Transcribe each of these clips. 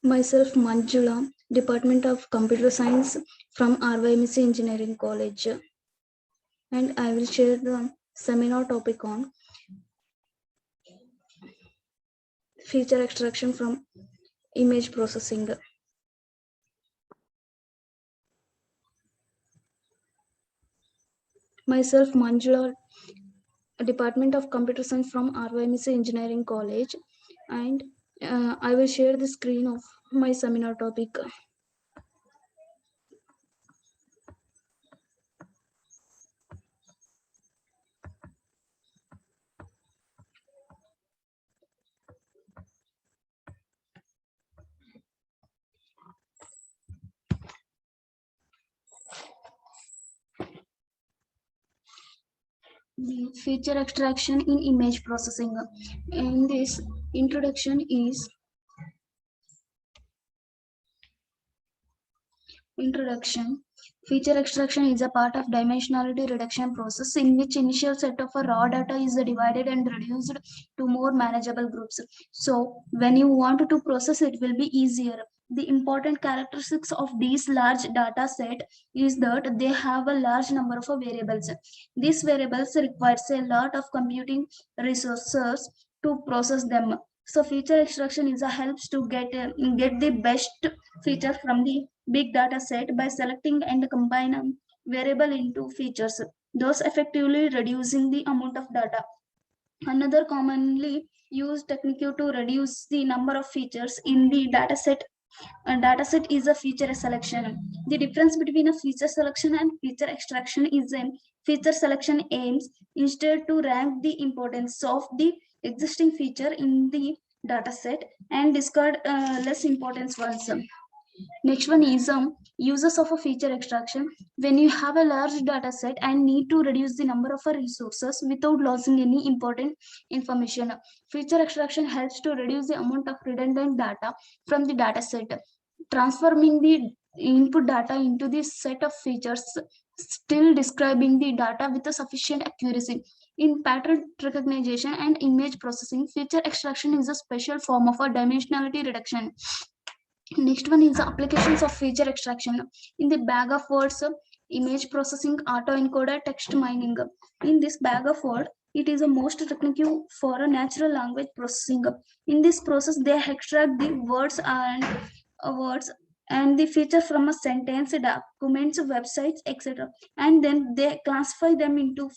Myself Manjula, Department of Computer Science from RYMC Engineering College, and I will share the seminar topic on feature extraction from image processing. Myself Manjula, Department of Computer Science from RYMC Engineering College, and I will share the screen of my seminar topic. The feature extraction in image processing. In this introduction, feature extraction is a part of dimensionality reduction process in which initial set of raw data is divided and reduced to more manageable groups. So when you want to process, it will be easier. The important characteristics of these large data set is that they have a large number of variables. These variables requires a lot of computing resources to process them. So feature extraction is a helps to get the best feature from the big data set by selecting and combining variable into features, thus effectively reducing the amount of data. Another commonly used technique to reduce the number of features in the dataset is a feature selection. The difference between a feature selection and feature extraction is a feature selection aims instead to rank the importance of the existing feature in the dataset and discard less important ones. Next one is uses of a feature extraction. When you have a large data set and need to reduce the number of resources without losing any important information, feature extraction helps to reduce the amount of redundant data from the data set, transforming the input data into the set of features, still describing the data with a sufficient accuracy. In pattern recognition and image processing, feature extraction is a special form of a dimensionality reduction. Next one is the applications of feature extraction. In the bag of words, image processing, autoencoder, text mining. In this bag of words, it is a most technique for a natural language processing. In this process, they extract the words and the feature from a sentence, documents, websites, etc. And then they classify them into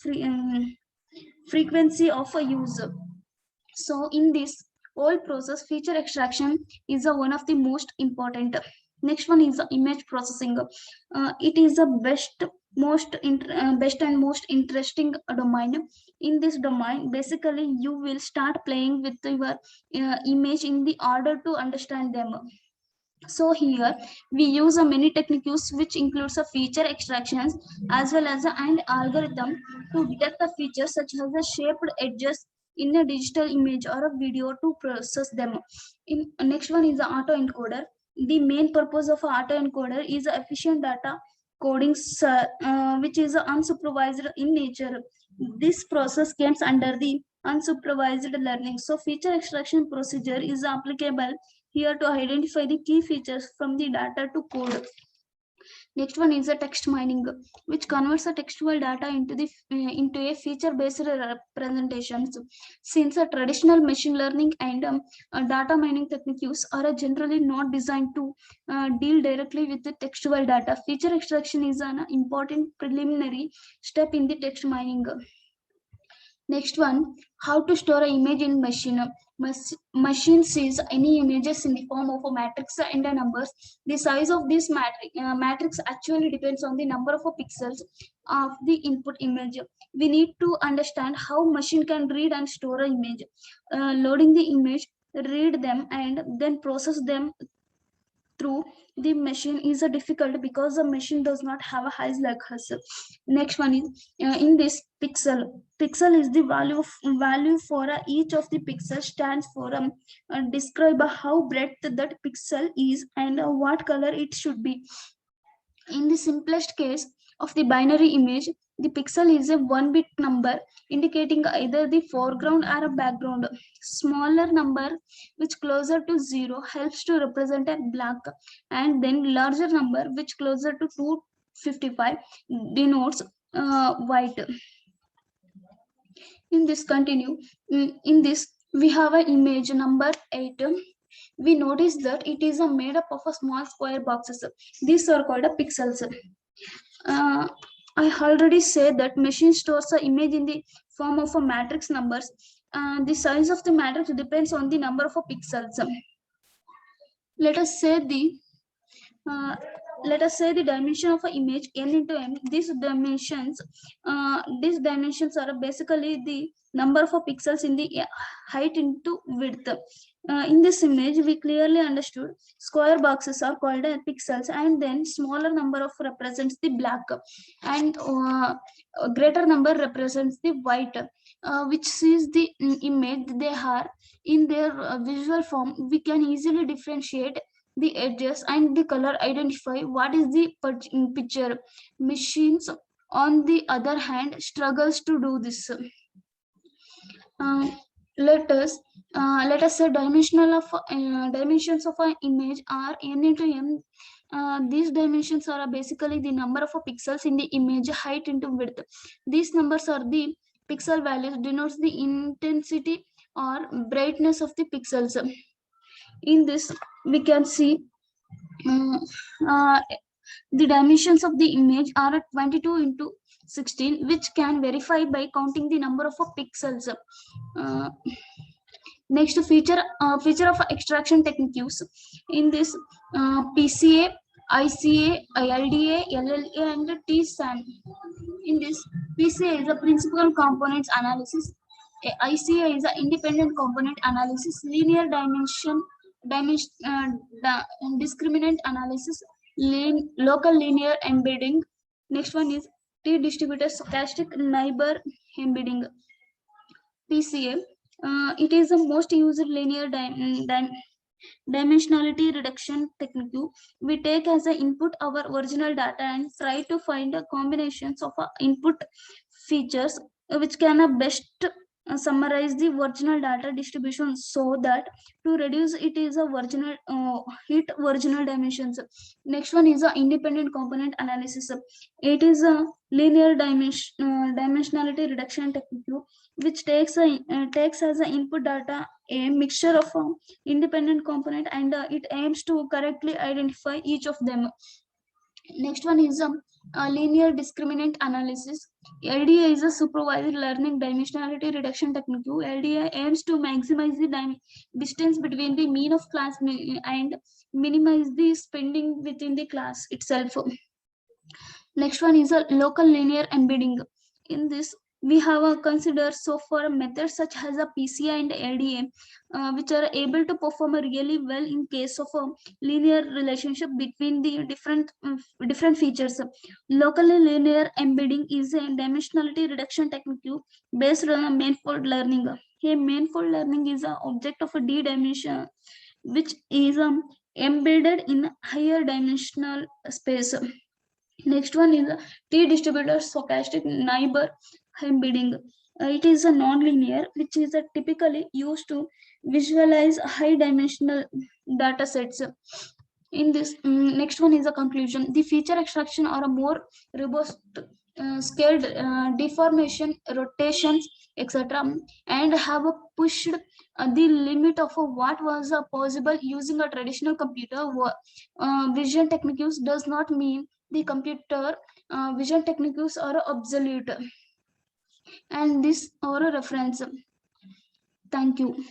frequency of a user. So in this whole process, feature extraction is one of the most important. Next one is the image processing. It is the best and most interesting domain. In this domain, basically you will start playing with your image in the order to understand them. So here we use a many techniques which includes a feature extractions as well as an algorithm to detect the features such as the shaped edges in a digital image or a video to process them. In next one is the autoencoder. The main purpose of autoencoder is efficient data coding, which is unsupervised in nature. This process comes under the unsupervised learning. So feature extraction procedure is applicable here to identify the key features from the data to code. Next one is a text mining, which converts the textual data into a feature-based representations. Since a traditional machine learning and data mining techniques are generally not designed to deal directly with the textual data, feature extraction is an important preliminary step in the text mining. Next one, how to store an image in machine. Machine sees any images in the form of a matrix and a numbers. The size of this matrix actually depends on the number of pixels of the input image. We need to understand how machine can read and store an image. Loading the image, read them, and then process them through the machine is a difficult because the machine does not have a eyes like us. Next one is in this pixel is the value for each of the pixels stands for describe how bright that pixel is and what color it should be. In the simplest case of the binary image, The pixel is a 1-bit number indicating either the foreground or a background. Smaller number which closer to 0 helps to represent a black, and then larger number which closer to 255 denotes white. In this continue, in this we have an image number 8. We notice that it is made up of a small square boxes. These are called a pixels. uh, I already said that machine stores the image in the form of a matrix numbers. The size of the matrix depends on the number of pixels. Let us say the uh, let us say the dimension of an image n into m. These dimensions are basically the number of pixels in the height into width. In this image we clearly understood square boxes are called pixels, and then smaller number of represents the black, and a greater number represents the white, which sees the image they are in their visual form. We can easily differentiate the edges and the color, identify what is the picture. Machines on the other hand struggles to do this. um, let us say dimensions of an image are n into m. These dimensions are basically the number of pixels in the image height into width. These numbers are the pixel values, denotes the intensity or brightness of the pixels. In this we can see um, uh, the dimensions of the image are at 22 into 16, which can verify by counting the number of pixels. Uh, Next feature of extraction technique use in this PCA, ICA, ILDA, LLA, and TSAN. In this, PCA is a principal components analysis. ICA is a independent component analysis. Linear discriminant analysis. Local linear embedding. Next one is T distributed stochastic neighbor embedding. PCA. It is the most used linear dimensionality reduction technique. We take as an input our original data and try to find a combinations of input features which can best summarize the original data distribution, so that to reduce it is a original hit original dimensions. Next one is a independent component analysis. It is a linear dimensionality reduction technique which takes as an input data a mixture of independent component, and it aims to correctly identify each of them. Next one is a linear discriminant analysis. LDA is a supervised learning dimensionality reduction technique. LDA aims to maximize the distance between the mean of class and minimize the spending within the class itself. Next one is a local linear embedding. In this, we have considered so far methods such as a PCA and LDA, which are able to perform really well in case of a linear relationship between the different features. Locally linear embedding is a dimensionality reduction technique based on a manifold learning. A manifold learning is an object of a D dimension, which is embedded in higher dimensional space. Next one is T-distributed stochastic neighbor embedding. It is a non-linear, which is typically used to visualize high-dimensional data sets. In this, next one is a conclusion. The feature extraction or a more robust scaled deformation, rotations, etc., and have pushed the limit of what was possible using a traditional computer. Vision techniques does not mean the computer vision techniques are obsolete. And this or a reference. Thank you.